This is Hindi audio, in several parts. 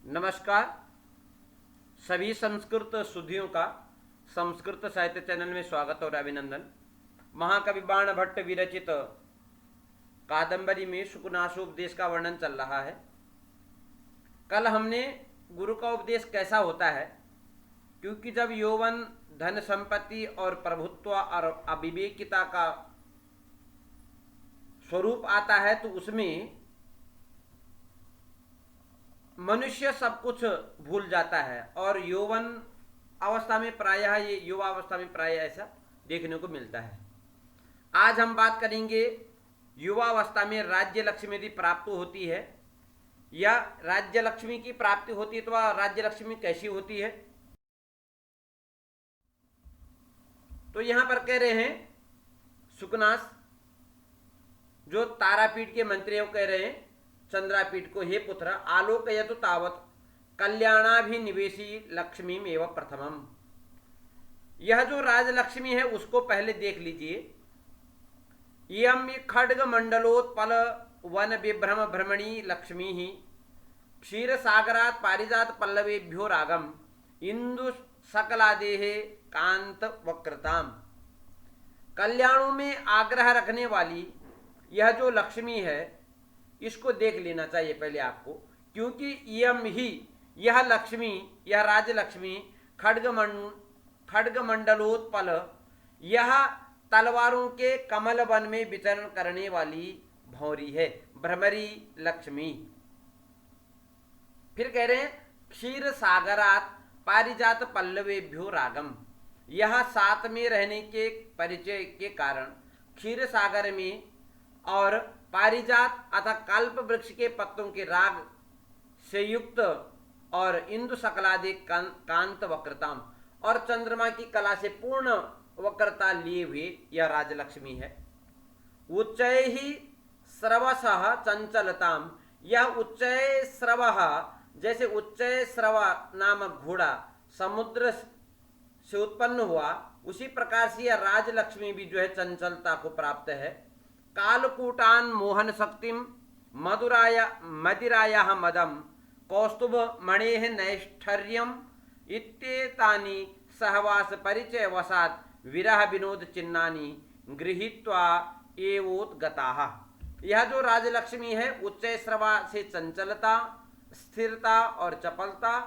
नमस्कार। सभी संस्कृत सुधियों का संस्कृत साहित्य चैनल में स्वागत और अभिनंदन। महाकवि बाण भट्ट विरचित कादंबरी में शुकनासोपदेश का वर्णन चल रहा है। कल हमने गुरु का उपदेश कैसा होता है, क्योंकि जब यौवन, धन संपत्ति और प्रभुत्व और अविवेकिता का स्वरूप आता है तो उसमें मनुष्य सब कुछ भूल जाता है। और यौवन अवस्था में प्रायः, ये युवा अवस्था में प्रायः ऐसा देखने को मिलता है। आज हम बात करेंगे युवा अवस्था में राज्य लक्ष्मी यदि प्राप्त होती है या राज्य लक्ष्मी की प्राप्ति होती है तो वह राज्य लक्ष्मी कैसी होती है। तो यहां पर कह रहे हैं शुकनास, जो तारापीठ के मंत्री कह रहे हैं चंद्रापीठ को, हे पुत्र आलोकयतु तावत कल्याणाभिनिवेशी लक्ष्मी एवं प्रथमम। यह जो राजलक्ष्मी है उसको पहले देख लीजिए। यम खड्ग मंडलोत्पल वन विभ्रम भ्रमणी लक्ष्मी ही क्षीर सागरात पारिजात पल्लवेभ्यो रागम इंदु सकलादेहे कांत वक्रताम। कल्याणों में आग्रह रखने वाली यह जो लक्ष्मी है इसको देख लेना चाहिए पहले आपको, क्योंकि यम ही यह लक्ष्मी, यह राजलक्ष्मी खड्ग मंडलोत्पल, यह तलवारों के कमल वन में विचरण करने वाली भौरी है, भ्रमरी लक्ष्मी। फिर कह रहे हैं क्षीर सागरात पारिजात पल्लवेभ्यो रागम। यह साथ में रहने के परिचय के कारण क्षीर सागर में और पारिजात अथवा कल्प वृक्ष के पत्तों के राग से युक्त और इंदु सकलादि कांत वक्रताम और चंद्रमा की कला से पूर्ण वक्रता लिए हुए यह राजलक्ष्मी है। उच्चय ही स्रवसः चंचलताम, यह उच्चय स्रव, जैसे उच्चय स्रव नामक घोड़ा समुद्र से उत्पन्न हुआ उसी प्रकार से यह राजलक्ष्मी भी जो है चंचलता को प्राप्त है। कालकूटान मोहन शक्तिम मदिराया मदम कौस्तुभ मणेह नैष्ठर्यम इत्येतानि सहवास परिचय वसात विरह विनोद चिन्हानि गृहीत्वा एवोद्गताः। यह जो राजलक्ष्मी है उच्चय श्रवा से चंचलता, स्थिरता और चपलता।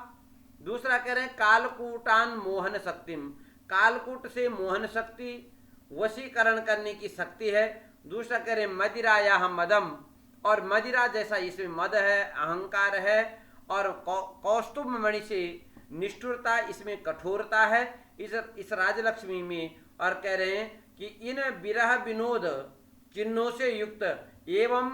दूसरा कह रहे हैं कालकूटान मोहन शक्तिम, कालकूट से मोहन शक्ति, वशीकरण करने की शक्ति है। दूसरा कह रहे मदिराया मदम, और मदिरा जैसा इसमें मद है, अहंकार है। और कौस्तुभ मणि से निष्ठुरता, इसमें कठोरता है इस राजलक्ष्मी में। और कह रहे हैं कि इन विरह विनोद चिन्हों से युक्त एवं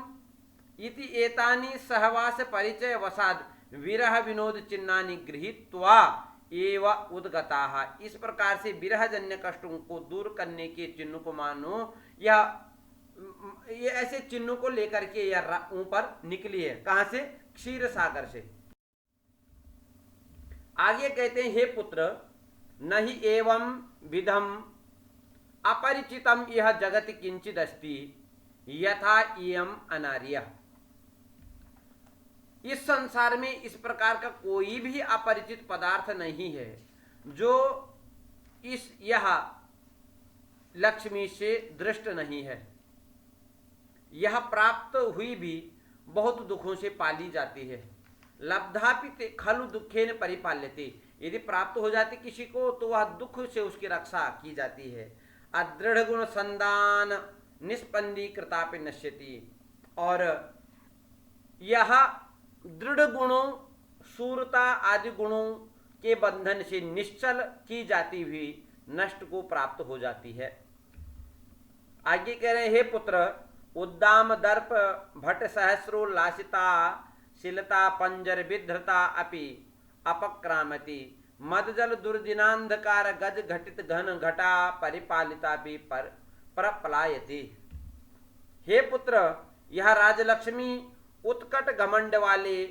इति एतानि सहवास परिचय वसाद विरह विनोद चिन्हानि गृहीत्वा एव उद्गताः। इस प्रकार से विरह जन्य कष्टों को दूर करने के चिन्ह को मानो, ये ऐसे चिन्हों को लेकर के यह ऊपर निकली है। कहां से? क्षीर सागर से। आगे कहते हैं हे पुत्र नहीं एवं विधम अपरिचितम यह जगत किंचित अस्ति यथा इयम अनार्य। इस संसार में इस प्रकार का कोई भी अपरिचित पदार्थ नहीं है जो यह लक्ष्मी से दृष्ट नहीं है। यह प्राप्त हुई भी बहुत दुखों से पाली जाती है। लब्धापि खलु दुखेन परिपाल्यते, यदि प्राप्त हो जाती किसी को तो वह दुख से उसकी रक्षा की जाती है। अदृढ़ गुण संदान निष्पंदी कृतापि नश्यति, और यह दृढ़ गुणों, शूरता आदि गुणों के बंधन से निश्चल की जाती हुई नष्ट को प्राप्त हो जाती है। आगे कह रहे हैं हे पुत्र उद्दाम दर्प भट सहस्रोल्लासिता शिलता पंजर विधृता अपि अपक्रामति मदजल दुर्दिनांधकार गज घटित घन घटा परिपालिता भी परपलायति। हे पुत्र यह राजलक्ष्मी उत्कट घमंड वाले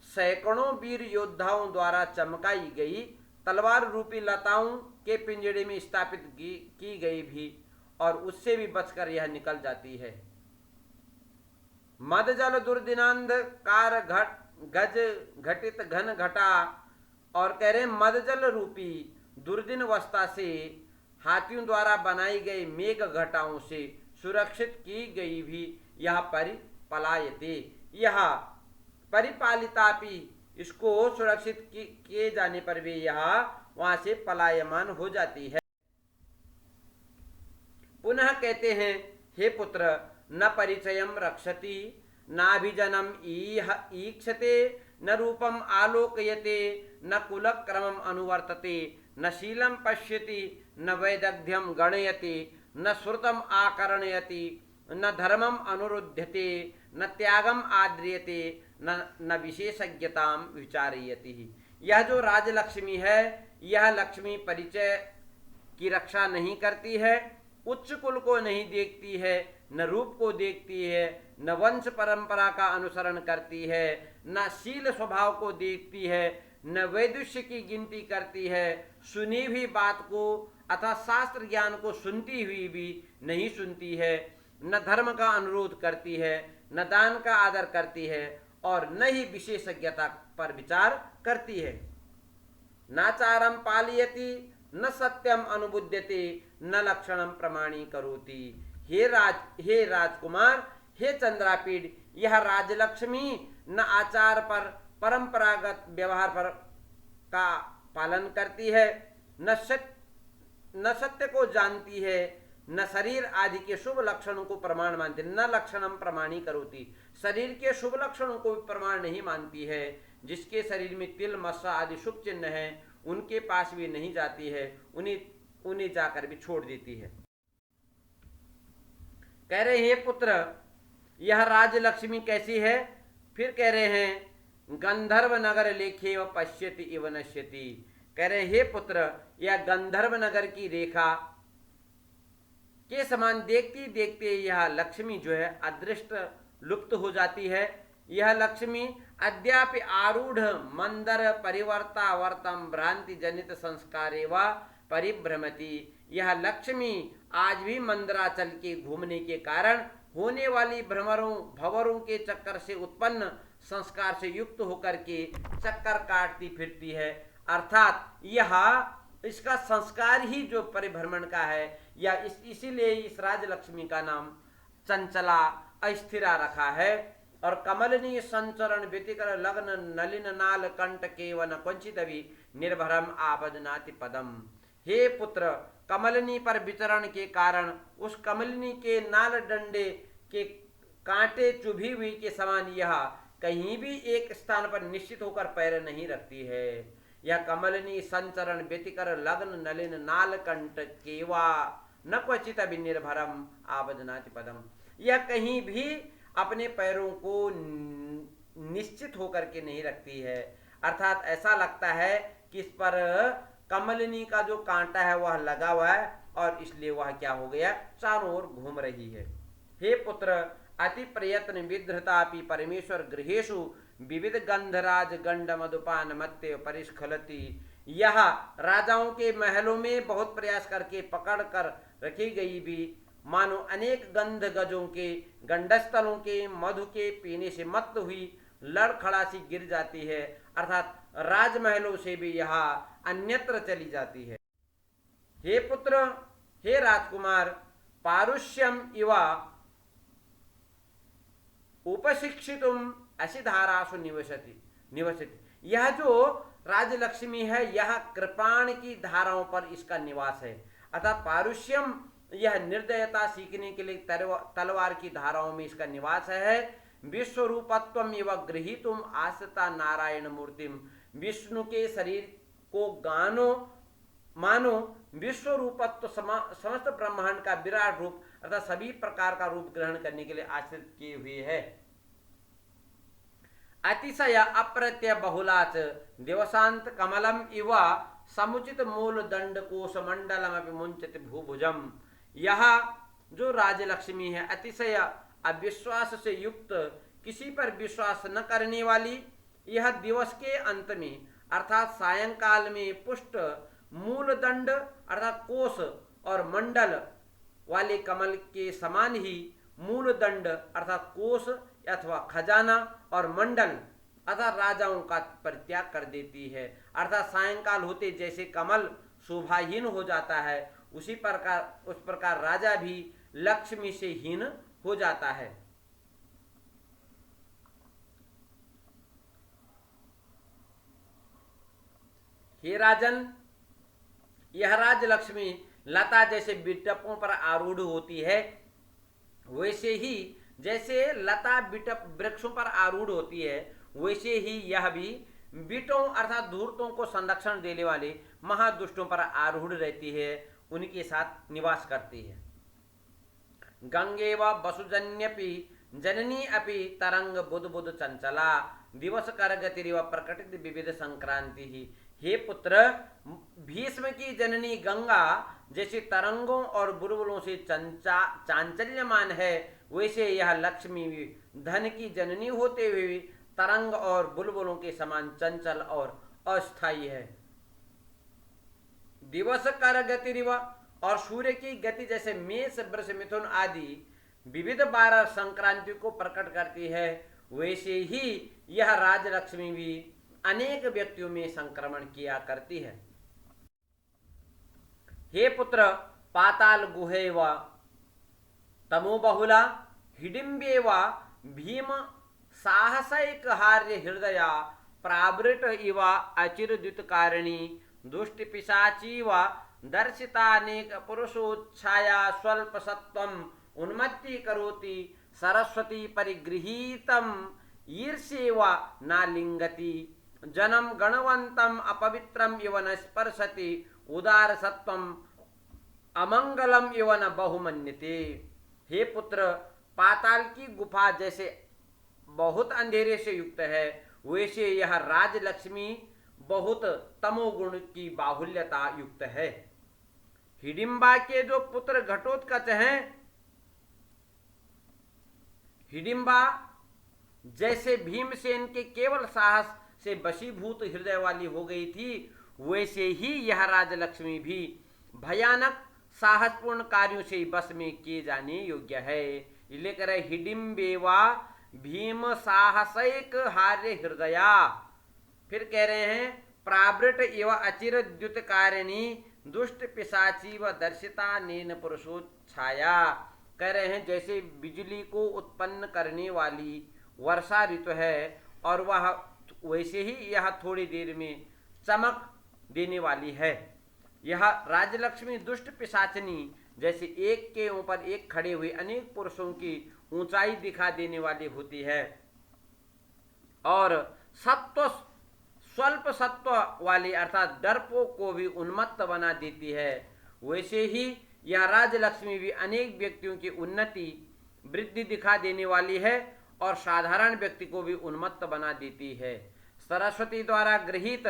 सैकड़ों वीर योद्धाओं द्वारा चमकाई गई तलवार रूपी लताओं के पिंजड़े में स्थापित की गई भी, और उससे भी बचकर यह निकल जाती है। मदजल दुर्दिनांधकार गज घटित घन घटा, और कह रहे मदजल रूपी दुर्दिन अवस्था से हाथियों द्वारा बनाई गई मेघ घटाओं से सुरक्षित की गई भी यह परिपलायते, यह परिपालितापि, इसको सुरक्षित किए जाने पर भी यह वहां से पलायमान हो जाती है। पुनः कहते हैं, हे पुत्र, न परिचयम रक्षति, नाभिजनम ईक्षते, न रूपम आलोकयते, न कुलक्रमम अनुवर्तते, न शीलम पश्यति, न वैदग्ध्यम गणयति, न श्रुतम आकर्णयति, न धर्मम अनुरुध्यते, न त्यागम आद्रियते, न विशेषज्ञताम विचारयति। यह जो राजलक्ष्मी है, यह लक्ष्मी परिचय की रक्षा नहीं करती है, उच्च कुल को नहीं देखती है, न रूप को देखती है, न वंश परंपरा का अनुसरण करती है, न शील स्वभाव को देखती है, न वैदुष्य की गिनती करती है, सुनी हुई बात को अथवा शास्त्र ज्ञान को सुनती हुई भी नहीं सुनती है, न धर्म का अनुरोध करती है, न दान का आदर करती है, और न ही विशेषज्ञता पर विचार करती है। नाचारम पालयति, न सत्यम अनुबुध्यते, न लक्षणम प्रमाणी करोति। हे राजकुमार, हे चंद्रापीड, यह राजलक्ष्मी न आचार पर, परंपरागत व्यवहार पर का पालन करती है, न सत्य को जानती है, न शरीर आदि के शुभ लक्षणों को प्रमाण मानती, न लक्षणम प्रमाणी करोति, शरीर के शुभ लक्षणों को प्रमाण नहीं मानती है। जिसके शरीर में तिल मस्सा आदि शुभ चिन्ह है, उनके पास भी नहीं जाती है, उन्हें जाकर भी छोड़ देती है। कह रहे हे पुत्र, यह राजलक्ष्मी कैसी है? फिर कह रहे हैं गंधर्व नगर लेखे व पश्यति इव नश्यति। कह रहे हे पुत्र, यह गंधर्व नगर की रेखा के समान देखती देखते यह लक्ष्मी जो है अदृष्ट लुप्त हो जाती है। यह लक्ष्मी अद्यापि आरूढ़ मंदर परिवर्तावर्तम भ्रांति जनित संस्कारे व परिभ्रमति। यह लक्ष्मी आज भी मंदराचल के घूमने के कारण होने वाली भंवरों के चक्कर से उत्पन्न संस्कार से युक्त होकर के चक्कर काटती फिरती है। अर्थात यह इसका संस्कार ही जो परिभ्रमण का है, या इसीलिए इस राजलक्ष्मी का नाम चंचला अस्थिरा रखा है। और कमलनी संचरण व्यतिकर लग्न नलिन नाल कंठ केवन कुंचित भी निर्भरम आबदनाति पदम। हे पुत्र, कमलनी पर विचरण के कारण उस कमलनी के नाल डंडे के कांटे चुभी हुई के समान यह कहीं भी एक स्थान पर निश्चित होकर पैर नहीं रखती है। यह कमलनी संचरण व्यतिकर लग्न नलिन नाल कंठ केवा न क्वचित निर्भरम आबदनाति पदम। यह कहीं भी अपने पैरों को निश्चित होकर के नहीं रखती है। अर्थात ऐसा लगता है कि इस पर कमलनी का जो कांटा है वह लगा हुआ है, और इसलिए वह क्या हो गया, चारों ओर घूम रही है। हे पुत्र, अति प्रयत्न विधृतापि परमेश्वर गृहेषु विविध गंधराज गंड मधुपान मत्य परिस्खलति। यह राजाओं के महलों में बहुत प्रयास करके पकड़ कर रखी गई भी मानो अनेक गंध गजों के गंडस्थलों के मधु के पीने से मत हुई लड़खड़ा सी गिर जाती है। अर्थात राजमहलों से भी यह अन्यत्र चली जाती है। हे पुत्र, हे राजकुमार, पारुष्यम इवा उपशिक्षितुम असिधारासु निवसति। यह जो राजलक्ष्मी है, यह कृपाण की धाराओं पर इसका निवास है। अर्थात पारुष्यम, यह निर्दयता सीखने के लिए तलवार की धाराओं में इसका निवास है। विश्वरूपत्वम एव गृहीतुम आस्था नारायण मूर्तिम। विष्णु के शरीर को मानो विश्वरूपत्व समस्त ब्रह्मांड का विराट रूप अर्थात सभी प्रकार का रूप ग्रहण करने के लिए आश्रित किए हुए है। अतिशय अप्रत्यय बहुलाच देवशांत कमलम इव समुचित मूल दंड कोश मंडलम मुंचति भूभुजम। यह जो राजलक्ष्मी है, अतिशय अविश्वास से युक्त, किसी पर विश्वास न करने वाली, यह दिवस के अंत में अर्थात सायंकाल में पुष्ट मूल दंड अर्थात कोश और मंडल वाले कमल के समान ही मूल दंड अर्थात कोश अथवा खजाना और मंडल अतः राजाओं का परित्याग कर देती है। अर्थात सायंकाल होते जैसे कमल शोभाहीन हो जाता है, उस प्रकार राजा भी लक्ष्मी से हीन हो जाता है। हे राजन, यह राजलक्ष्मी लता जैसे बिटपों पर आरूढ़ होती है, वैसे ही जैसे लता बिटप वृक्षों पर आरूढ़ होती है, वैसे ही यह भी बिटों अर्थात धूर्तों को संरक्षण देने वाले महादुष्टों पर आरूढ़ रहती है, उनके साथ निवास करती है। गंगे व वसुजन्यपि जननी अपि तरंग बुध बुध चंचला दिवस कर गतिरिव प्रकटित विविध संक्रांति ही। हे पुत्र, भीष्म की जननी गंगा जैसे तरंगों और बुलबुलों से चांचल्यमान है, वैसे यह लक्ष्मी भी धन की जननी होते हुए भी तरंग और बुलबुलों के समान चंचल और अस्थायी है। दिवस कर गतिरिव और सूर्य की गति जैसे मेष वृष मिथुन आदि विविध 12 संक्रांति को प्रकट करती है, वैसे ही यह राजलक्ष्मी भी अनेक व्यक्तियों में संक्रमण किया करती है। हे पुत्र, पाताल गुहे व तमोबहुला हिडिंबे व भीम साहसैक हार्य हृदया प्रावृत इव अचिरद्युत कारिणी दुष्ट पिशाची व दर्शितानेक पुरुषोच्छाया स्वल्प सत्वम उन्मत्ति करोति सरस्वती परिगृहीतम ईर्ष्येव नालिंगति जनम गणवंतम अपवित्रम इव न स्पर्शति उदार सत्वम अमंगलम इव न बहुमन्यते। हे पुत्र, पाताल की गुफा जैसे बहुत अंधेरे से युक्त है, वैसे यह राजलक्ष्मी बहुत तमोगुण की बाहुल्यता युक्त है। हिडिंबा के जो पुत्र घटोत्कच हैं, हिडिंबा जैसे भीमसेन के केवल साहस से वशीभूत हृदय वाली हो गई थी, वैसे ही यह राजलक्ष्मी भी भयानक साहसपूर्ण कार्यों से बस में किए जाने योग्य है। लेकर हिडिंबेवा भीम साहसैक हार्य हृदया। फिर कह रहे हैं प्रावृत एवं अचिरद्युत कारिणी दुष्ट पिशाची व दर्शिता नेन पुरुषोच्छाया। कह रहे हैं जैसे बिजली को उत्पन्न करने वाली वर्षा ऋतु है, और वह वैसे ही यह थोड़ी देर में चमक देने वाली है। यह राजलक्ष्मी दुष्ट पिशाचनी जैसे एक के ऊपर एक खड़े हुए अनेक पुरुषों की ऊंचाई दिखा देने वाली होती है, और सत्व स्वल्प सत्व वाली अर्थात डरपोक को भी उन्मत्त बना देती है। वैसे ही यह राजलक्ष्मी भी अनेक व्यक्तियों की उन्नति वृद्धि दिखा देने वाली है और साधारण व्यक्ति को भी उन्मत्त बना देती है। सरस्वती द्वारा गृहीत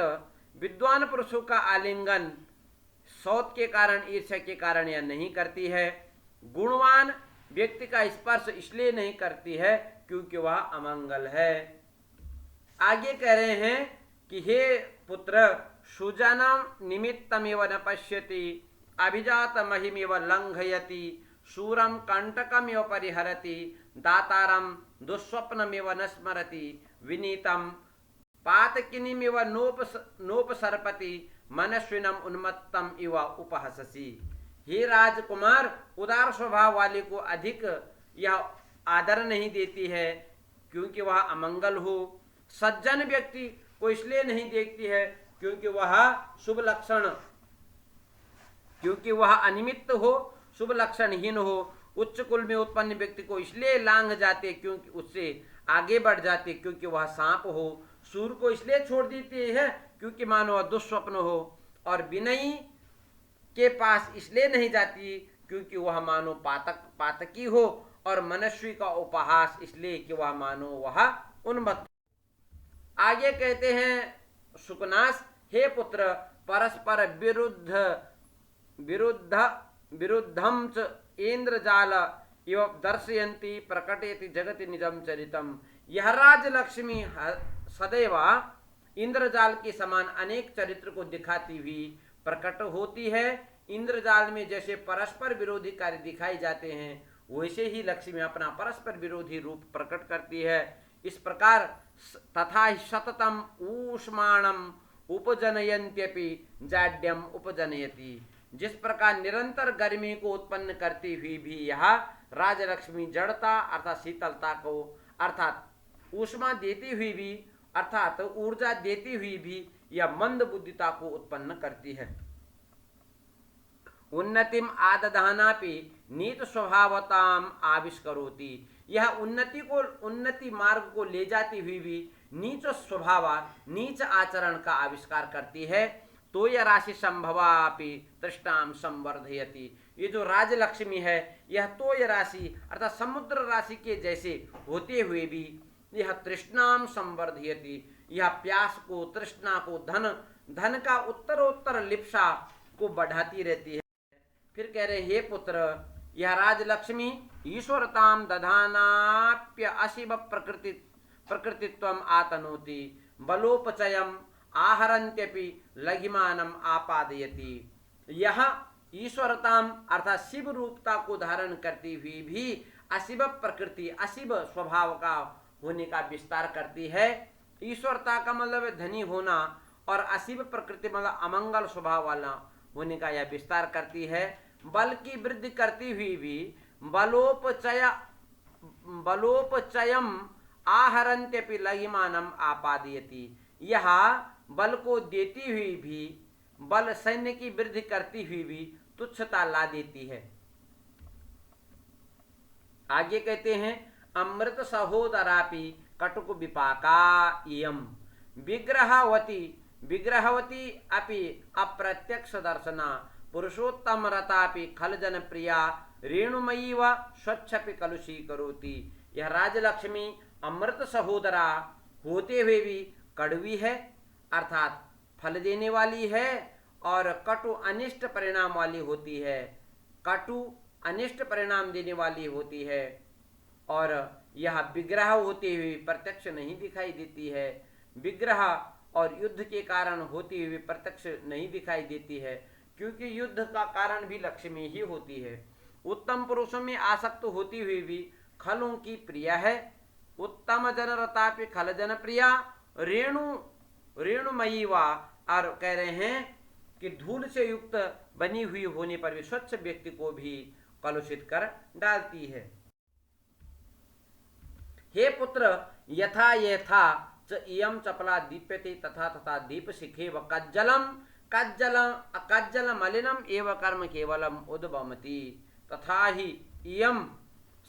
विद्वान पुरुषों का आलिंगन शौच के कारण, ईर्ष्या के कारण यह नहीं करती है। गुणवान व्यक्ति का स्पर्श इसलिए नहीं करती है क्योंकि वह अमंगल है। आगे कह रहे हैं कि हे पुत्र, सुजनम निमित्तमेव न पश्यति अभिजात महिमेव लंघयति शूरम कंटकमेव परिहरति दातारम दुस्वप्नमेव न स्मरति विनीतम पातकिनीमेव नोपसर्पति मनस्विनम उन्मत्तम इव उपहससी। हे राजकुमार, उदार स्वभाव वाले को अधिक यह आदर नहीं देती है क्योंकि वह अमंगल हो। सज्जन व्यक्ति को इसलिए नहीं देखती है क्योंकि वह शुभ लक्षण, क्योंकि वह अनिमित्त हो, शुभ लक्षणहीन हो। उच्च कुल में उत्पन्न व्यक्ति को इसलिए लांघ जाते क्योंकि उससे आगे बढ़ जाते क्योंकि वह सांप हो। सूर को इसलिए छोड़ देती है क्योंकि मानो दुस्वप्न हो, और विनयी के पास इसलिए नहीं जाती क्योंकि वह मानो पातकी हो, और मनस्वी का उपहास इसलिए कि वह मानो वह उन्मत्त। आगे कहते हैं सुकनास, हे पुत्र, परस्पर विरुद्धम च इंद्रजाल इव दर्शयन्ति प्रकटेति जगति निजम चरितम। यह राजलक्ष्मी सदैव इंद्रजाल के समान अनेक चरित्र को दिखाती हुई प्रकट होती है। इंद्रजाल में जैसे परस्पर विरोधी कार्य दिखाए जाते हैं, वैसे ही लक्ष्मी अपना परस्पर विरोधी रूप प्रकट करती है। इस प्रकार तथा ही सततम ऊष्माणम उपजनयन्त्यपि जाड्यम उपजनयति। जिस प्रकार निरंतर गर्मी को उत्पन्न करती हुई भी यह राजलक्ष्मी जड़ता अर्थात शीतलता को अर्थात ऊष्मा देती हुई भी अर्थात ऊर्जा देती हुई भी यह मंद बुद्धिता को उत्पन्न करती है। उन्नतिम आदधानापि नीत स्वभावताम आविष्करोति। यह उन्नति मार्ग को ले जाती हुई भी नीच स्वभाव नीच आचरण का आविष्कार करती है। तो यह राशि संभवापि तृष्णाम संवर्धयति। ये जो राजलक्ष्मी है यह तो यह राशि अर्थात समुद्र राशि के जैसे होते हुए भी यह तृष्णाम संवर्धयति। यह प्यास को तृष्णा को धन का उत्तरोत्तर लिप्सा को बढ़ाती रहती है। फिर कह रहे हे पुत्र यह राजलक्ष्मी ईश्वरताम दधानाप्य अशिव प्रकृतित्वम आतनोति बलोपचयम आहरन्त्यपि लघिमानम आपादयति। यह ईश्वरताम अर्थात शिव रूपता को धारण करती हुई भी अशिव प्रकृति अशिव स्वभाव का होने का विस्तार करती है। ईश्वरता का मतलब धनी होना और अशिव प्रकृति मतलब अमंगल स्वभाव वाला होने का यह विस्तार करती है। बल की वृद्धि करती हुई भी बलोपचयम आहरन्त्यपि लघिमानम आपादयति। यह बल को देती हुई भी बल सैन्य की वृद्धि करती हुई भी तुच्छता ला देती है। आगे कहते हैं अमृत सहोदरापि कटुक विपाका इयम विग्रहवती अपि अप्रत्यक्ष दर्शना पुरुषोत्तम रतापि खलजन प्रिया रेणुमयी व स्वच्छपि कलुषी करोति। यह राजलक्ष्मी अमृत सहोदरा होते हुए भी कड़वी है अर्थात फल देने वाली है और कटु अनिष्ट परिणाम वाली होती है। कटु अनिष्ट परिणाम देने वाली होती है और यह विग्रह होते हुए प्रत्यक्ष नहीं दिखाई देती है। विग्रह और युद्ध के कारण होती हुई प्रत्यक्ष नहीं दिखाई देती है क्योंकि युद्ध का कारण भी लक्ष्मी ही होती है। उत्तम पुरुषों में आसक्त होती हुई भी खलों की प्रिया है। उत्तम जनरतापि खल जन प्रिया रेणुमयी वा और कह रहे हैं कि धूल से युक्त बनी हुई होने पर भी स्वच्छ व्यक्ति को भी कलुषित कर डालती है। हे पुत्र यथा यथा च इयं चपला दीप्यते तथा तथा दीप शिखे व कज्जल मलिनम एव कर्म केवलम उद्भवति तथा ही इयं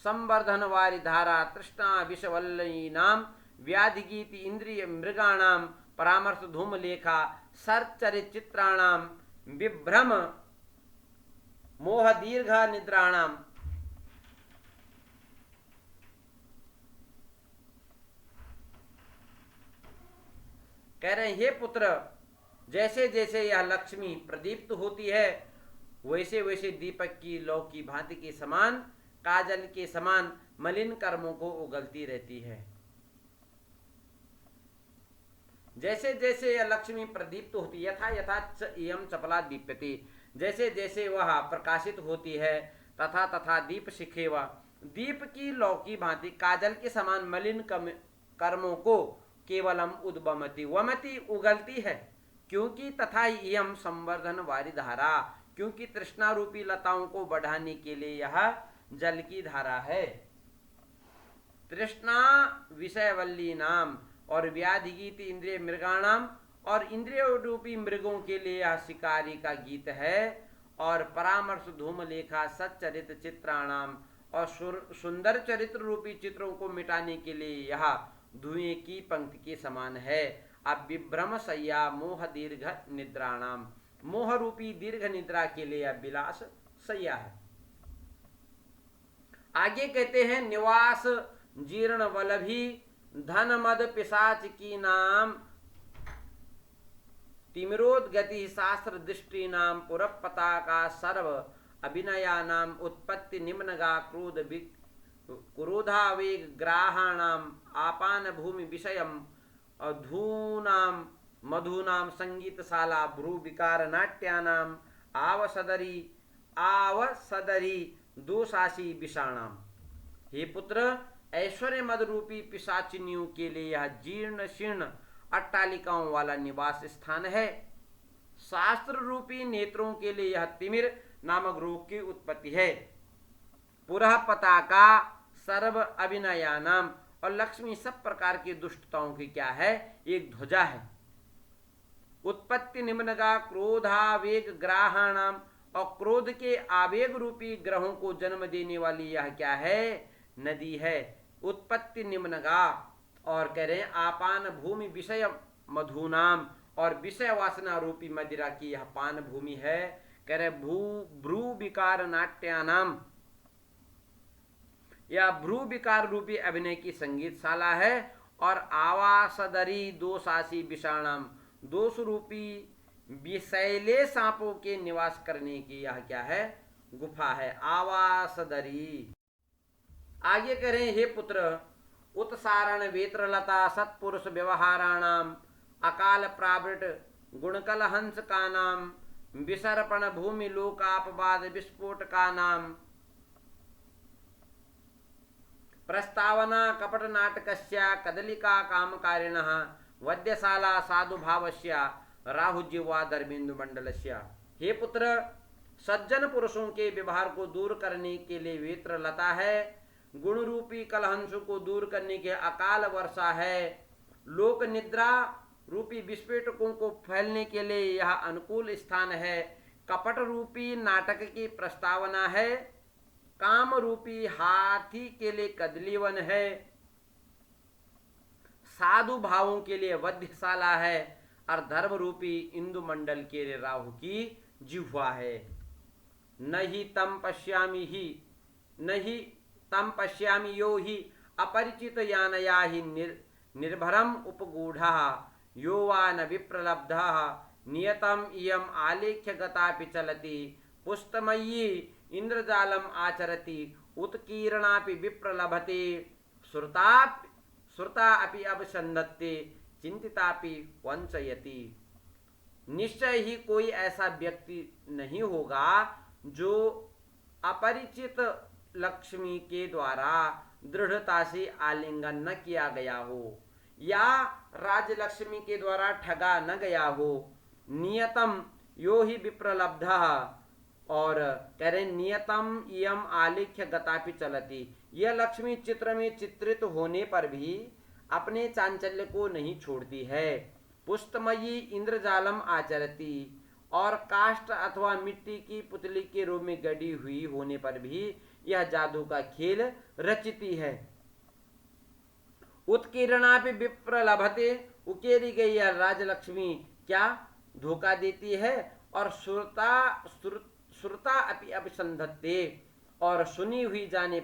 संवर्धन वारी धारा तृष्णा विषवल्लीनाम व्याधिगीति इंद्रिय मृगाणाम परामर्श धूम लेखा सरचरित चित्राणाम विभ्रम मोह दीर्घ निद्राणाम। कह रहे हैं हे पुत्र जैसे जैसे यह लक्ष्मी प्रदीप्त होती है वैसे वैसे दीपक की लौ की भांति के समान काजल के समान मलिन कर्मों को उगलती रहती है। जैसे जैसे यह लक्ष्मी प्रदीप्त होती यथा यथा इयं चपला दीप्यते जैसे जैसे वह प्रकाशित होती है तथा तथा दीप शिखेवा दीप की लौ की भांति काजल के समान मलिन कर्मों को केवलम उद्भवति वमति उगलती है क्योंकि तथा इयं संवर्धन वारी धारा क्योंकि तृष्णा रूपी लताओं को बढ़ाने के लिए यह जल की धारा है। तृष्णा विषयवल्ली नाम और व्याधि गीत इंद्रिय मृगाणाम और इंद्रिय रूपी मृगों के लिए यह शिकारी का गीत है और परामर्श धूम लेखा सच्चरित चित्राणाम और सुंदर चरित्र रूपी चित्रों को मिटाने के लिए यह धुएं की पंक्ति के समान है। अब विभ्रम सैया मोह दीर्घ निद्राणाम मोह रूपी दीर्घ निद्रा के लिए यह विलास सैया है। आगे कहते हैं निवास जीर्ण वलभी धन मद पिशाच की नाम तिमिरोदगति शास्त्र दृष्टि नाम पुरप पताका सर्व अभिनया नाम उत्पत्ति निम्नगा क्रोधावेग ग्राहाणाम आपान भूमि विषयम अधूनाम मधुनाम संगीतशाला भ्रू विकार नाट्यानाम आवसदरी दोषासी विषाणाम। हे पुत्र ऐश्वर्य मद रूपी पिशाचिनियों के लिए यह जीर्ण शीर्ण अट्टालिकाओं वाला निवास स्थान है। शास्त्र रूपी नेत्रों के लिए यह तिमिर नामक रोग की उत्पत्ति है। पुरः पताका सर्व अभिनयानाम, और लक्ष्मी सब प्रकार की दुष्टताओं की क्या है, एक ध्वजा है। उत्पत्ति निम्नगा क्रोधावेग ग्राहाणाम, और क्रोध के आवेग रूपी ग्रहों को जन्म देने वाली यह क्या है, नदी है। उत्पत्ति निम्नगा, और कह रहे हैं आपान भूमि विषय मधुनाम, और विषय वासना रूपी मदिरा की यह पान भूमि है। कह रहे भ्रू विकार नाट्यानाम, यह भ्रू विकार रूपी अभिनय की संगीतशाला है। और आवासदरी दोषासी विषाणाम, दोष रूपी विषैले सांपों के निवास करने की यह क्या है, गुफा है, आवासदरी। आगे कह रहे हैं हे पुत्र, उत्सारण वेत्रलता सत्पुरुष व्यवहाराणाम, अकाल प्रावृट गुणकल हंस का नाम, विसर्पण भूमि लोकापवाद विस्फोट का नाम, प्रस्तावना कपट नाटकस्य कदलिका कामकारिणः, वद्यशाला साधु भावस्य राहुजीवा धर्मेन्दु मंडलस्य। हे पुत्र, सज्जन पुरुषों के व्यवहार को दूर करने के लिए वेत्र लता है, गुण रूपी कलहंस को दूर करने के अकाल वर्षा है, लोक निद्रा रूपी विस्फोटकों को फैलने के लिए यह अनुकूल स्थान है, कपट रूपी नाटक की प्रस्तावना है, काम रूपी हाथी के लिए कदलीवन है, साधु भावों के लिए वध्यशाला है, और धर्म रूपी इंदु मंडल के लिए राहु की जिह्वा है। नहीं तम पश्यामि यो ही अपरिचित यानया ही निर्भरम उपगूढ़ा, यो वा न विप्रलब्धः नियतम इयम आलेख्य गतापि चलति, पुष्टमयी इंद्रजालम आचरति, उत्कीर्णापि विप्रलभते, श्रुता अपि अवसंधत्ते, चिंतितापि वंचयति। निश्चय ही कोई ऐसा व्यक्ति नहीं होगा जो अपरिचित लक्ष्मी के द्वारा दृढ़ता से आलिंगन न किया गया हो, या राजलक्ष्मी के द्वारा ठगा न गया हो। नियतम यो ही विप्रलब्धः, और कह रहे नियतम इयम आलेख्य गतापि चलति, यह लक्ष्मी चित्र में चित्रित होने पर भी अपने चांचल्य को नहीं छोड़ती है। पुष्टमयी इंद्रजालम आचरती, और काष्ठ अथवा मिट्टी की पुतली के रूप में गढ़ी हुई होने पर भी यह जादू का खेल रचती है। उत्कीर्णापि विप्रलभते, उकेरी गई यह राजलक्ष्मी क्या धोखा देती है, और श्रुता अपि अभिसंधत्ते, और सुने जाने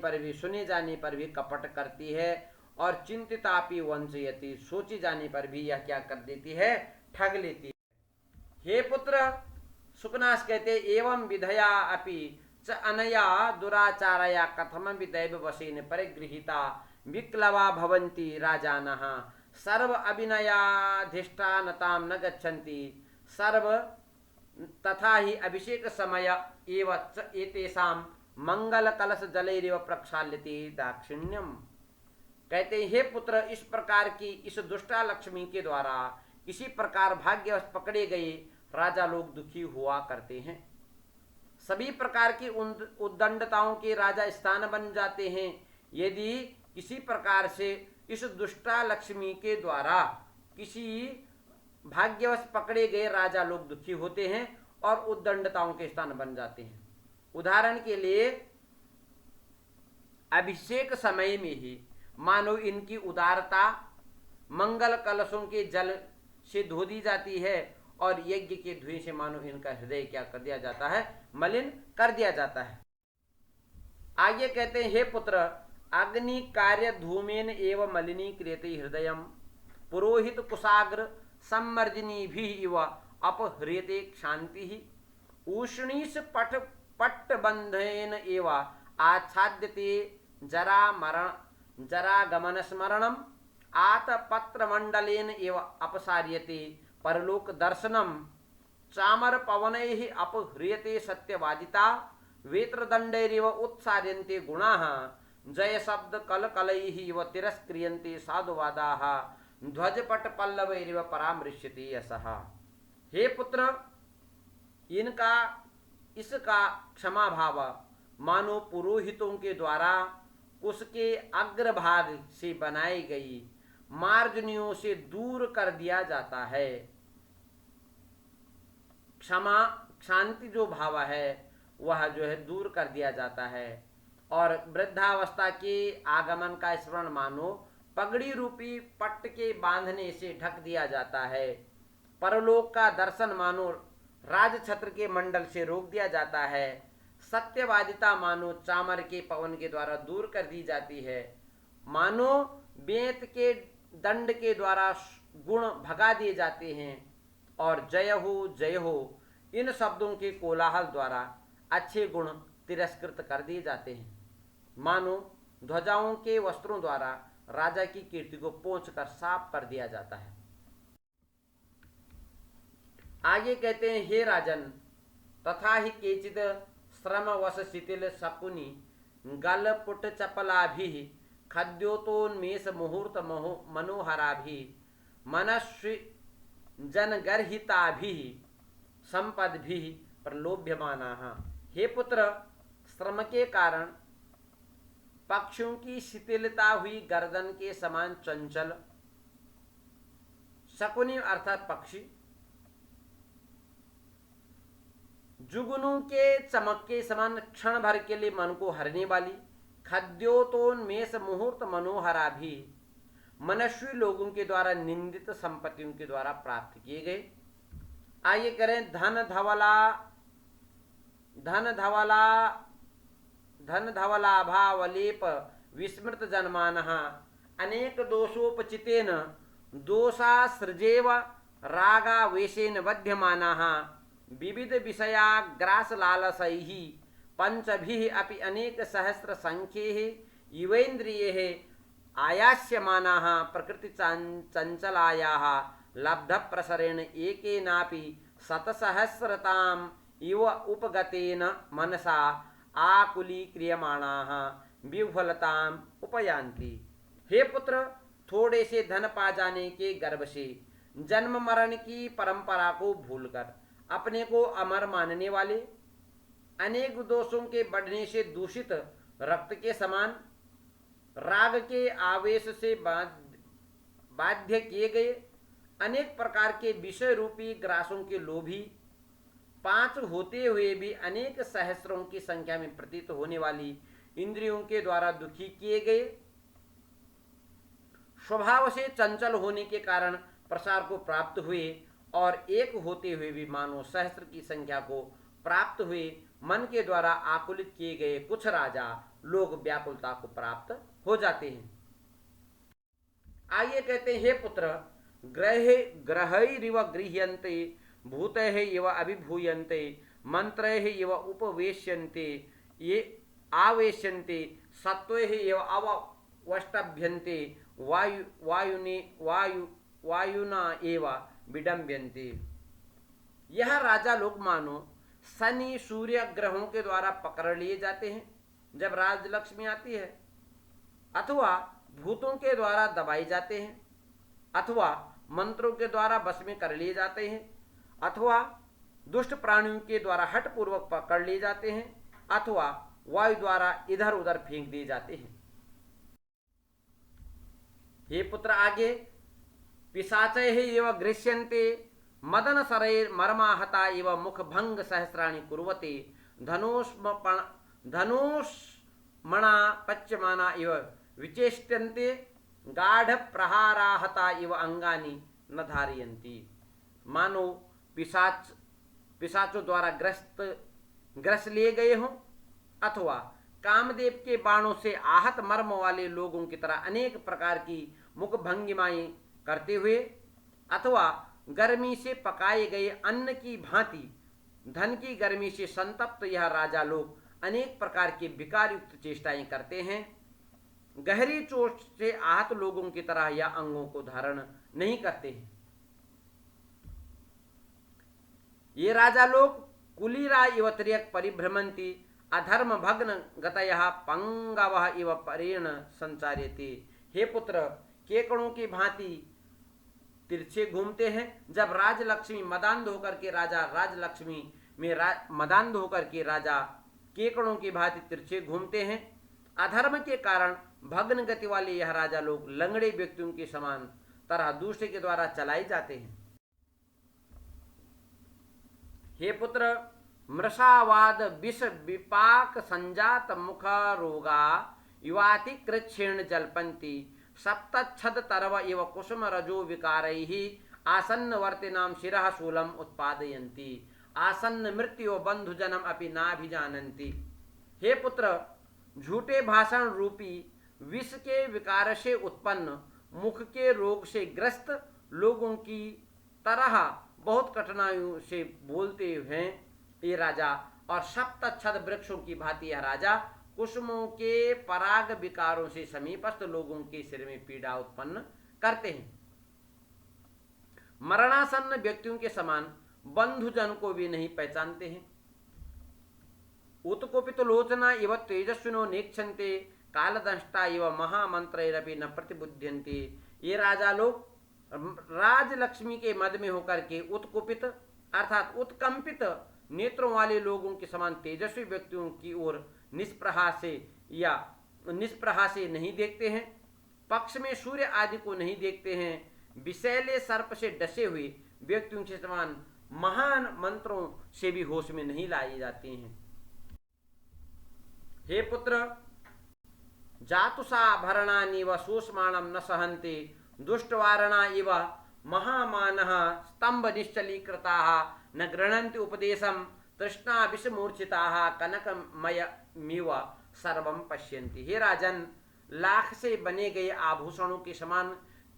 पर भी कपट करती है, और चिंतितापि वंचयति, सोची जाने पर भी यह क्या कर देती है, ठग लेती है। हे पुत्र, सुकनास कहते एवं विधया अपि च अनया दुराचारया कथम विदैव वशेन परिगृहीता विक्लवा भवन्ति राजानः, सर्व अभिनयाधिष्ठानतां न गच्छन्ति, सर्व तथा ही अभिषेक समय एव च एतेषां मंगल कलश जलैरेव प्रक्षाल्यते दाक्षिण्यम। कहते हे पुत्र, इस प्रकार की इस दुष्टा लक्ष्मी के द्वारा किसी प्रकार भाग्यवश पकड़े गए राजा लोग दुखी हुआ करते हैं। सभी प्रकार की उद्दंडताओं के राजा स्थान बन जाते हैं यदि किसी प्रकार से इस दुष्टा लक्ष्मी के द्वारा किसी भाग्यवश पकड़े गए राजा लोग दुखी होते हैं और उद्दंडताओं के स्थान बन जाते हैं। उदाहरण के लिए अभिषेक समय में ही मानो इनकी उदारता मंगल कलशों के जल से धो दी जाती है और यज्ञ के धुएं से मानो इनका हृदय क्या कर दिया जाता है, मलिन कर दिया जाता है। आगे कहते हैं हे पुत्र, अग्नि कार्य धूमेन एवं मलिनी क्रियते हृदयम, पुरोहित कुशाग्र सम्मर्जनी भी इव अपह्रियते क्षांति ही, उष्णीश पट्ट बंधेन एव आच्छाद्यते जरा गमन स्मरणम, आत पत्र मंडलेन एव अपसार्यते परलोक दर्शनम, चामर पवनैः अपह्रियते सत्यवादिता, वेत्रदंडैरेव उत्सार्यन्ते गुणाः, जय शब्द कल कलैः इव तिरस्क्रियन्ते साधुवादाः ध्वजपट पल्लवैरिव परामृश्यते यशः। हे पुत्र, इसका क्षमा भाव मानो पुरोहितों के द्वारा उसके अग्रभाग से बनाई गई मार्जनियों से दूर कर दिया जाता है। क्षमा शांति जो भाव है वह जो है दूर कर दिया जाता है। और वृद्धावस्था के आगमन का स्मरण मानो पगड़ी रूपी पट्ट के बांधने से ढक दिया जाता है। परलोक का दर्शन मानो राजछत्र के मंडल से रोक दिया जाता है। सत्यवादिता मानो चामर के पवन के द्वारा दूर कर दी जाती है। मानो बेंत के दंड के द्वारा गुण भगा दिए जाते हैं। और जय हो इन शब्दों के कोलाहल द्वारा अच्छे गुण तिरस्कृत कर दिए जाते हैं। मानो ध्वजाओं के वस्त्रों द्वारा राजा की कीर्ति को पोंछकर साफ कर दिया जाता है। आगे कहते हैं, हे राजन, तथा ही केचिद श्रमवश शिथिल शकुनी गल पुट चपलाभि खद्योतोन्मेष मुहूर्त मनोहराभि मनस्वी जनगर्हिताभि संपदभि प्रलोभ्यमानाः। हे पुत्र, श्रम के कारण पक्षियों की शिथिलता हुई गर्दन के समान चंचल, शकुनी अर्थात पक्षी, जुगनू के चमक के समान क्षण भर के लिए मन को हरने वाली, खद्योतोन्मेष मुहूर्त मनोहरा भी मनस्वी लोगों के द्वारा निंदित संपत्तियों के द्वारा प्राप्त किए गए। आइए करें, धन धवलाभावलेप विस्मृत जनमानः अनेक दोषोपचितेन दोषासृजेव रागावेशेन वध्यमानाः विविध विषयाग्रासलालसैः पंचभिः अपि अनेक सहस्र संख्यैः इवेन्द्रियैः आयास्यमानाः प्रकृति चंचलायाः लब्ध प्रसरेण एकेनापि शतसहस्रताम् इव उपगतेन मनसा आकुलीक्रियमाणाः विह्वलताम् उपयान्ति। हे पुत्र, थोड़े से धन पा जाने के गर्व से जन्म मरण की परंपरा को भूलकर अपने को अमर मानने वाले, अनेक दोषों के बढ़ने से दूषित रक्त के समान, राग के आवेश से बाध्य किए गए, अनेक प्रकार के विषय रूपी ग्रासों के लोभी, 5 होते हुए भी अनेक सहस्रों की संख्या में प्रतीत होने वाली इंद्रियों के द्वारा दुखी किए गए, स्वभाव से चंचल होने के कारण प्रसार को प्राप्त हुए और एक होते हुए भी मानो सहस्र की संख्या को प्राप्त हुए मन के द्वारा आकुलित किए गए कुछ राजा लोग व्याकुलता को प्राप्त हो जाते हैं। आइए कहते हैं, हे पुत्र, ग्रहैरिव गृह्यन्ते भूतैः इव अभिभूयन्ते मंत्रैः इव उपवेश्यन्ते ये आवेश्यन्ते सत्वैः इव अवष्टभ्यन्ते वायुना एव विडम्ब्यन्ते। यह राजा लोग मानो शनि सूर्य ग्रहों के द्वारा पकड़ लिए जाते हैं जब राजलक्ष्मी आती है, अथवा भूतों के द्वारा दबाए जाते हैं, अथवा मंत्रों के द्वारा बस में कर लिए जाते हैं, अथवा दुष्ट प्राणियों के द्वारा हठपूर्वक पकड़ लिए जाते हैं, अथवा वायु द्वारा इधर उधर फेंक दिए जाते हैं। हे पुत्र, आगे, पिशाचैः इव गृह्यन्ते मदन सरैर् मर्माहता इव मुख भंग सहस्राणि कुर्वते धनुष्मणा पच्यमाना इव विचेष्टन्ते गाढ़ प्रहाराहता इव अंगानि न धारयन्ति। मानो पिशाचों द्वारा ग्रस लिए गए हों, अथवा कामदेव के बाणों से आहत मर्म वाले लोगों की तरह अनेक प्रकार की मुख भंगिमाएं करते हुए, अथवा गर्मी से पकाए गए अन्न की भांति धन की गर्मी से संतप्त यह राजा लोग अनेक प्रकार की विकार युक्त चेष्टाएं करते हैं। गहरी चोट से आहत लोगों की तरह यह अंगों को धारण नहीं करते हैं। ये राजा लोग कुलीरा इव त्र्यक परिभ्रमंती अधर्म भग्न गतयः पंगवः इव परेण संचार्यते। हे पुत्र, केकड़ों की भांति तिरछे घूमते हैं। जब राजलक्ष्मी मदान्ध होकर के राजा राजलक्ष्मी में मदान्ध होकर के राजा केकड़ों की भांति तिरछे घूमते हैं। अधर्म के कारण भग्न गति वाले यह राजा लोग लंगड़े व्यक्तियों के समान तरह दूसरे के द्वारा चलाए जाते हैं। हे पुत्र, मृषावाद विष विपाक संजात मुख रोगा युवाति कृच्छेण जल्पन्ति सप्तच्छद तरव इव कुसुम रजो विकारैः आसन्न वर्तिनां शिरः शूलम उत्पादयन्ति आसन्न मृत्यु बंधु जनम अपि नाभिजानन्ति। हे पुत्र, झूठे भाषण रूपी विष के विकार से उत्पन्न मुख के रोग से ग्रस्त लोगों की तरह बहुत कठिनाइयों से बोलते हैं ये राजा, और सप्तच्छद वृक्षों की भांति यह राजा कुसुमों के पराग विकारों से समीपस्थ लोगों के सिर में पीड़ा उत्पन्न करते हैं। मरणासन्न व्यक्तियों के समान बंधुजन को भी नहीं पहचानते हैं। उत्कोपित लोचना इव तेजस्विनो नेक्षन्ते कालदंष्टा इव महामंत्रैरपि न प्रतिबुध्यन्ते। ये राजा लोग राजलक्ष्मी के मद में होकर के उत्कुपित अर्थात उत्कंपित नेत्रों वाले लोगों के समान तेजस्वी व्यक्तियों की ओर निष्प्रहा से नहीं देखते हैं। पक्ष में सूर्य आदि को नहीं देखते हैं। विषैले सर्प से डसे हुए व्यक्तियों के समान महान मंत्रों से भी होश में नहीं लाई जाते हैं। हे पुत्र, जातुषा भरणानिव सूष्माणं न सहन्ते दुष्टवारणा इव महामानः स्तंभ निश्चलीकृताः न गृह्णन्ति उपदेशं तृष्णा विषमूर्छिताः कनकमयमिव सर्वं पश्यन्ति। हे राजन, लाख से बने गए आभूषणों के समान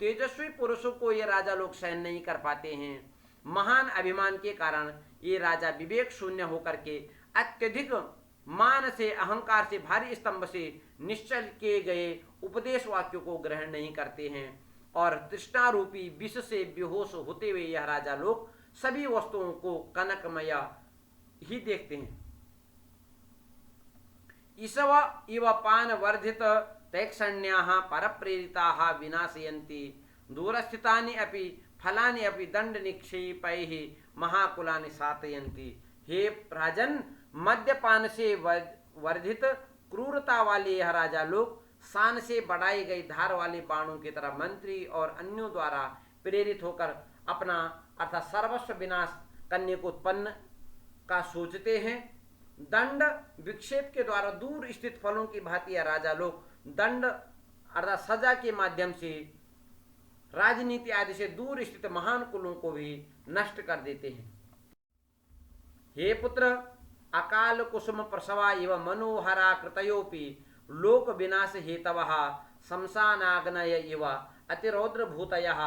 तेजस्वी पुरुषों को ये राजा लोग सहन नहीं कर पाते हैं। महान अभिमान के कारण ये राजा विवेक शून्य होकर के अत्यधिक मान से अहंकार से भारी स्तंभ से निश्चल किए गए उपदेश वाक्यों को ग्रहण नहीं करते हैं, और तृष्णा रूपी विष से बेहोश होते हुए यह राजा लोग सभी वस्तुओं को कनकमय ही देखते हैं। ईशव इव पान वर्धित तैक्षण्याः परप्रेरिताः विनाशयन्ति दूरस्थितानि अपि फलानि अपि दंड निक्षेपैः महाकुलानि सातयन्ति। हे राजन, मद्यपान से वर्धित क्रूरता वाले यह राजा लोग शान से बढ़ाई गई धार वाले बाणों की तरह मंत्री और अन्यों द्वारा प्रेरित होकर अपना अर्थात सर्वस्व विनाश करने को उत्पन्न का सोचते हैं। दंड विक्षेप के द्वारा दूर स्थित फलों की भांति यह राजा लोग दंड अर्थात सजा के माध्यम से राजनीति आदि से दूर स्थित महान कुलों को भी नष्ट कर देते हैं। हे पुत्र, अकाल कुसुम प्रसवा इव मनोहरा कृतयोपि लोक विनाश हेतवः शमशानाग्नय इव अतिरौद्र भूतयः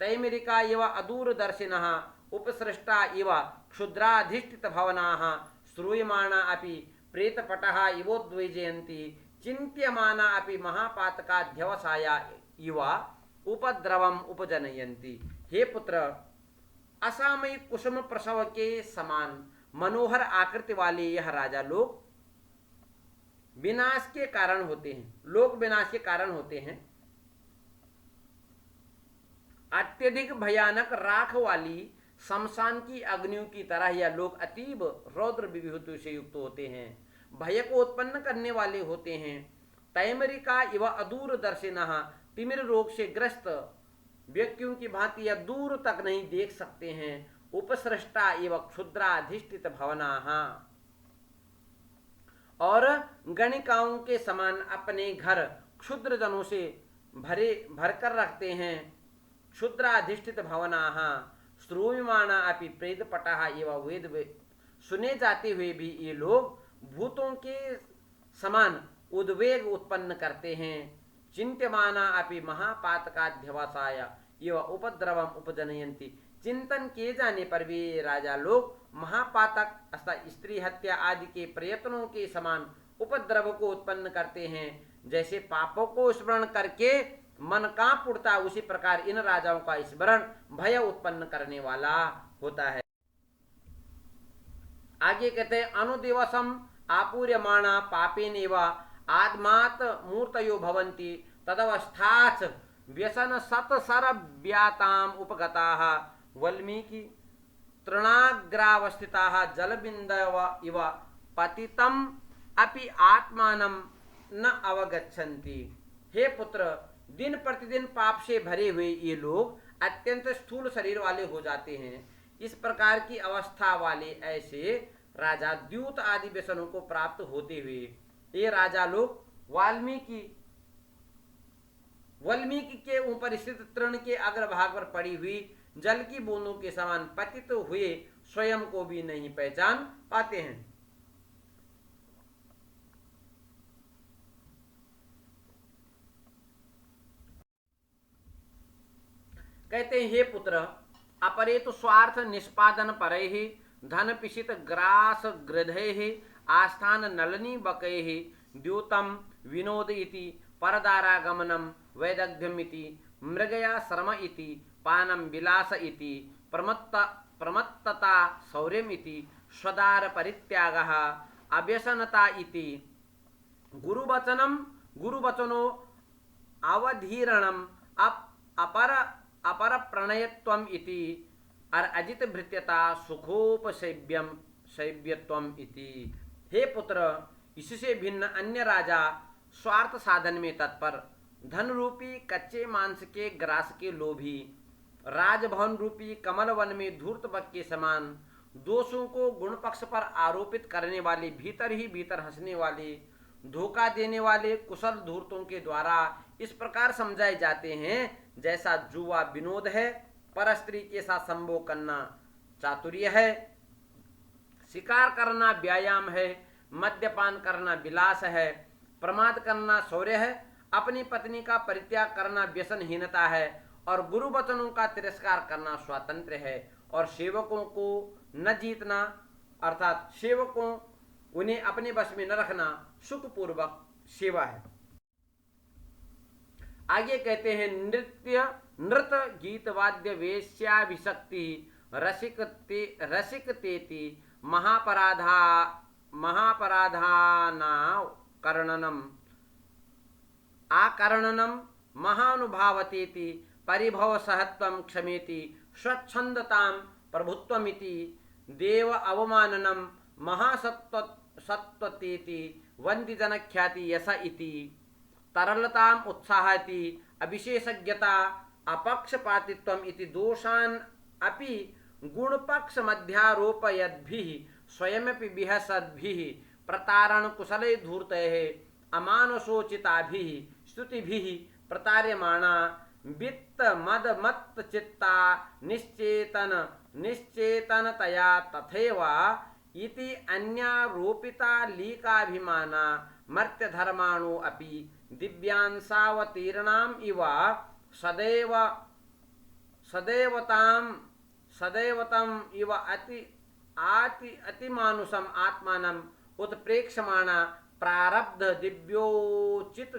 तैमिरिका इव अदूरदर्शिनः उपसृष्टा इव क्षुद्राधिष्ठित भवनाः श्रूयमाणा अपि प्रेतपटः इवोद्विजयन्ति चिन्त्यमाना अपि महापातकाध्यवसाया इव उपद्रवम उपजनयन्ति। हे पुत्र, असामयिक कुसुम प्रसव के समान मनोहर आकृति वाले यह राजा लोग विनाश के कारण होते हैं, लोक विनाश के कारण होते हैं। अत्यधिक भयानक राख वाली शमशान की अग्नियों की तरह यह लोग अतीब रौद्र विभूतियों से युक्त होते हैं, भय को उत्पन्न करने वाले होते हैं। तैमरिका इव अदूरदर्शिनः तिमिर रोग से ग्रस्त व्यक्तियों की भांति यह दूर तक नहीं देख सकते हैं। उपसृष्टा एवं क्षुद्राधिष्ठित भवनाः और गणिकाओं के समान अपने घर क्षुद्र जनों से भरकर रखते हैं। क्षुद्राधिष्ठित भवनाः श्रूयमाणा अपि प्रेतपटाः एवं वेद सुने जाते हुए भी ये लोग भूतों के समान उद्वेग उत्पन्न करते हैं। चिंत्यमाना अपि महापातकाध्यवसाय एवं उपद्रवम उपजनयन्ति। चिंतन किए जाने पर भी राजा लोग महापातक अर्थात स्त्री हत्या आदि के प्रयत्नों के समान उपद्रव को उत्पन्न करते हैं। जैसे पापों को स्मरण करके मन कांप उठता, उसी प्रकार इन राजाओं का स्मरण भय उत्पन्न करने वाला होता है। आगे कहते हैं अनुदिवसम आपूर्यमाणा पापेनेव आत्मात् मूर्तयो भवन्ति तदवस्थात् व्यसन सतसरव्याताम् उपगताः वल्मीकि तृणाग्रावस्थिताः जलबिन्दव इव पतितम् अपि आत्मानं न अवगच्छन्ति। हे पुत्र, दिन प्रतिदिन पाप से भरे हुए ये लोग अत्यंत स्थूल शरीर वाले हो जाते हैं। इस प्रकार की अवस्था वाले ऐसे राजा द्यूत आदि व्यसनों को प्राप्त होते हुए ये राजा लोग वाल्मीकि के ऊपर स्थित तृण के अग्रभाग पर पड़ी हुई जल की बूंदों के समान पतित हुए स्वयं को भी नहीं पहचान पाते हैं। कहते हैं, हे पुत्र, अपरे तो स्वार्थ निष्पादन परैः धन पिशित ग्रास गृधैः आस्थान नलनी बकैः द्यूतम विनोद इति परदारागमनम वैदग्ध्यम इति मृगया श्रम इति पानम विलास इति प्रमत्तता शौर्यम इति स्वदार परित्यागः अव्यसनता इति गुरुवचनो अवधीरणम अपर प्रणयत्वम इति और अजित भृत्यता सुखोपसेव्यत्वम इति। हे पुत्र, इससे भिन्न अन्य राजा स्वार्थ साधन में तत्पर, धन रूपी कच्चे मांस के ग्रास के लोभी, राजभवन रूपी कमल वन में धूर्त बक के समान, दोषों को गुण पक्ष पर आरोपित करने वाले, भीतर ही भीतर हंसने वाले, धोखा देने वाले कुशल धूर्तों के द्वारा इस प्रकार समझाए जाते हैं जैसा जुआ विनोद है, परस्त्री के साथ संभोग करना चातुर्य है, शिकार करना व्यायाम है, मद्यपान करना विलास है, प्रमाद करना शौर्य है, अपनी पत्नी का परित्याग करना व्यसनहीनता है और गुरु वचनों का तिरस्कार करना स्वातंत्र्य है और सेवकों को न जीतना अर्थात सेवकों उन्हें अपने वश में न रखना सुखपूर्वक सेवा है। आगे कहते हैं, नृत गीत वाद्य वेश्याभिषक्ति रसिकतेति महापराधानाकरणनम आकरणनम महानुभावतेति परिभव सहत्वम क्षमेति स्वच्छंदताम प्रभुत्वमिति देव अवमाननम महासत्वतेति वंदिजन ख्याति यश इति तरलताम उत्साहति अविशेषज्ञता अपक्षपातित्वम इति दोषान् अपि गुणपक्ष मध्यारोपयद्भिः स्वयमपि विहसद्भिः प्रतारण कुशले धूर्तैः अमानसोचिताभिः स्तुतिभिः प्रतार्यमाणा वित्त मद मत्त चित्ता निश्चेतनतया तथैव इति अन्यारोपिता लीकाभिमाना मर्त्यधर्माणो अपि दिव्यांसावतीर्णाम इव सदैवतम इव अतिमानुषम आत्मानम उत्प्रेक्षमाणा प्रारब्ध दिव्योचित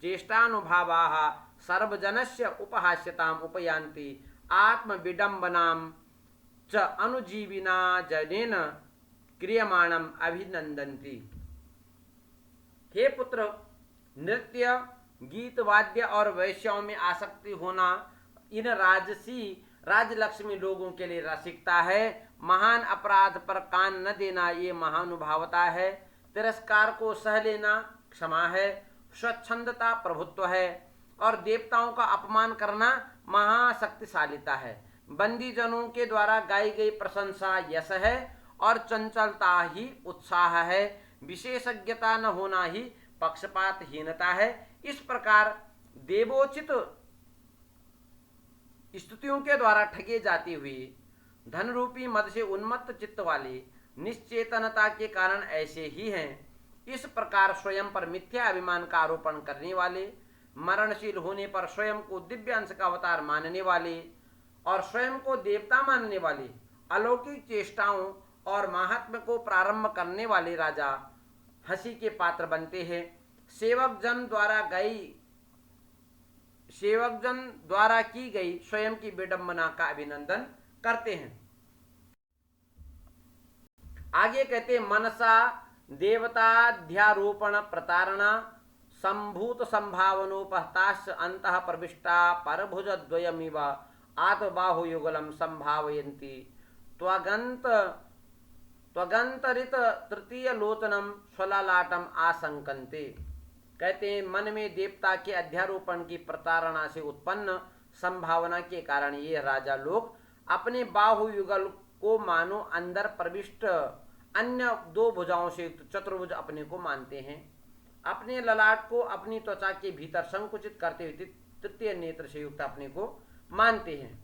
चेष्टानुभावाः सर्वजनस्य उपहास्यताम उपयान्ति आत्मविडम्बनां च अनुजीविना जनेन क्रियमाणम अभिनंदन्ति। हे पुत्र, नृत्य गीत वाद्य और वैश्याओं में आसक्ति होना इन राजलक्ष्मी लोगों के लिए रसिकता है। महान अपराध पर कान न देना ये महानुभावता है। तिरस्कार को सह लेना क्षमा है। स्वच्छंदता प्रभुत्व है और देवताओं का अपमान करना महाशक्तिशालिता है। बंदी जनों के द्वारा गाई गई प्रशंसा यश है और चंचलता ही उत्साह है। विशेषज्ञता न होना ही पक्षपातहीनता है। इस प्रकार देवोचित स्तुतियों के द्वारा ठगे जाते हुए धन रूपी मद से उन्मत्त चित्त वाले निश्चेतनता के कारण ऐसे ही हैं। इस प्रकार स्वयं पर मिथ्या अभिमान का आरोपण करने वाले, मरणशील होने पर स्वयं को दिव्य अंश का अवतार मानने वाले और स्वयं को देवता मानने वाले, अलौकिक चेष्टाओं और महात्म्य को प्रारंभ करने वाले राजा हंसी के पात्र बनते हैं। सेवक जन द्वारा की गई स्वयं की विडंबना का अभिनंदन करते हैं। आगे कहते मनसा देवताध्यारोपण प्रतारणा संभूत संभावनोपहताश्च अंतः प्रविष्टा परभुज द्वयमिव आत्मबाहु युगलम संभावयन्ति त्वगंत त्वगंतरित तृतीय लोचनम स्वललाटम आशंकन्ते। कहते हैं मन में देवता के अध्यारोपण की प्रतारणा से उत्पन्न संभावना के कारण ये राजा लोग अपने बाहु युगल को मानो अंदर प्रविष्ट अन्य दो भुजाओं से युक्त चतुर्भुज अपने को मानते हैं। अपने ललाट को अपनी त्वचा के भीतर संकुचित करते हुए तृतीय नेत्र से युक्त अपने को मानते हैं।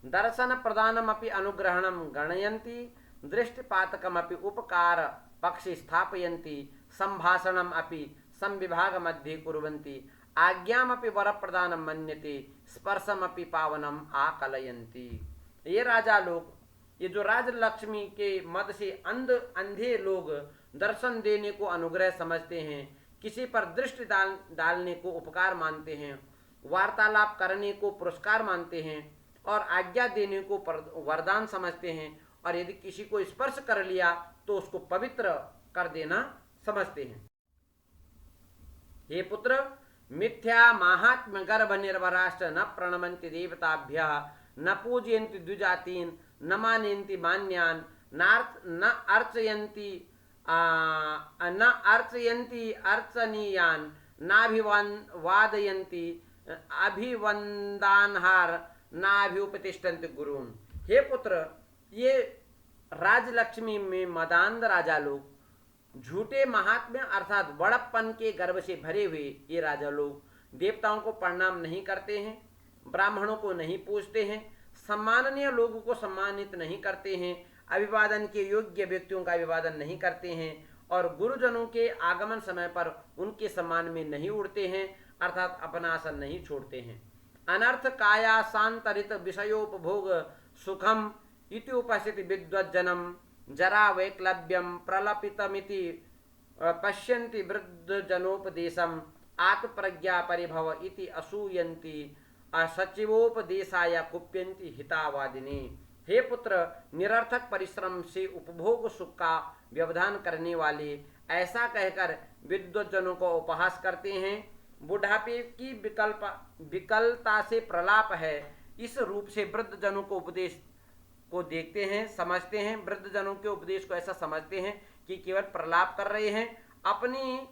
दर्शन प्रदानमपि अनुग्रहणम गणयन्ति दृष्टिपातकमपि उपकार पक्षे स्थापयन्ति संभाषणम अपि संविभाग मध्ये कुर्वन्ति आज्ञामपि वर प्रदानम मन्यते स्पर्शमपि पावनम आकलयन्ति। ये राजा लोग, ये जो राजलक्ष्मी के मद से अंधे लोग दर्शन देने को अनुग्रह समझते हैं, किसी पर दृष्टि डालने को उपकार मानते हैं, वार्तालाप करने को पुरस्कार मानते हैं और आज्ञा देने को वरदान समझते हैं, और यदि किसी को स्पर्श कर लिया तो उसको पवित्र कर देना समझते हैं। हे पुत्र, मिथ्या माहात्म्य गर्भ निर्भराष्ट्र न प्रणमन्ति देवताभ्यः न पूजयन्ति द्विजातीन् न मानयन्ति मान्यान् न अर्चयन्ति अर्चनीयान् नाभिवादयन्ति अभिवन्दानहार नाभिउपतिष्ठन्ति गुरून्। हे पुत्र, ये राजलक्ष्मी में मदांध राजा लोग, झूठे महात्म्य अर्थात बड़प्पन के गर्भ से भरे हुए ये राजा लोग देवताओं को प्रणाम नहीं करते हैं, ब्राह्मणों को नहीं पूजते हैं, सम्माननीय लोगों को सम्मानित नहीं करते हैं, अभिवादन के योग्य व्यक्तियों का अभिवादन नहीं करते हैं और गुरुजनों के आगमन समय पर उनके सम्मान में नहीं उड़ते हैं, अर्थात अपना आसन नहीं छोड़ते हैं। अनर्थ काया सांतरित विषयोपभोग सुखम इति उपस्थिति विद्वज्जनम जरा वैक्लव्यम प्रलपितमिति पश्यन्ति वृद्धजनोपदेशम आत्मप्रज्ञा परिभव इति असूयन्ति सचिवोपदेशाय कुप्यन्ति हितावादिनी। हे पुत्र, निरर्थक परिश्रम से उपभोग सुख का व्यवधान करने वाले ऐसा कहकर विद्वज्जनों को उपहास करते हैं। बुढ़ापे की विकलता से प्रलाप है, इस रूप से वृद्धजनों को उपदेश को देखते हैं, समझते हैं। वृद्धजनों के उपदेश को ऐसा समझते हैं कि केवल प्रलाप कर रहे हैं, अपनी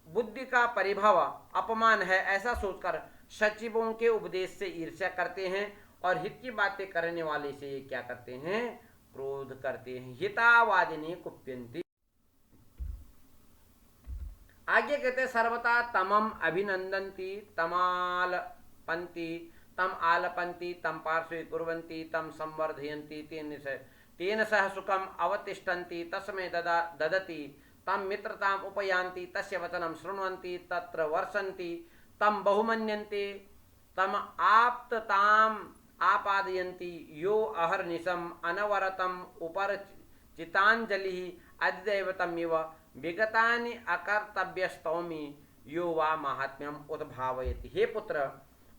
बुद्धि का परिभव अपमान है, ऐसा सोचकर सचिवों के उपदेश से ईर्ष्या करते हैं और हित की बातें करने वाले से ये क्या करते हैं, क्रोध करते हैं। हितावादिनी कुप्यन्ति। आगे कहते सर्वथा तमम अभिनंदन्ति तमालपन्ति तम आलपन्ति तम पार्श्वे कुर्वन्ति तम संवर्धयन्ति तेन सह सुखम अवतिष्ठन्ति तस्मै ददति तम मित्रताम उपयान्ति तस्य वचनं शृण्वन्ति तत्र वर्षन्ति तम बहुमन्यन्ते तम आप्तताम आपादयन्ति यो अहर्निशम अनवरतम उपरचितांजलिः अधिदैवतमिव विगतानि अकर्तव्यस्तौमि यो वा महात्म्यम उद्भावयति। हे पुत्र,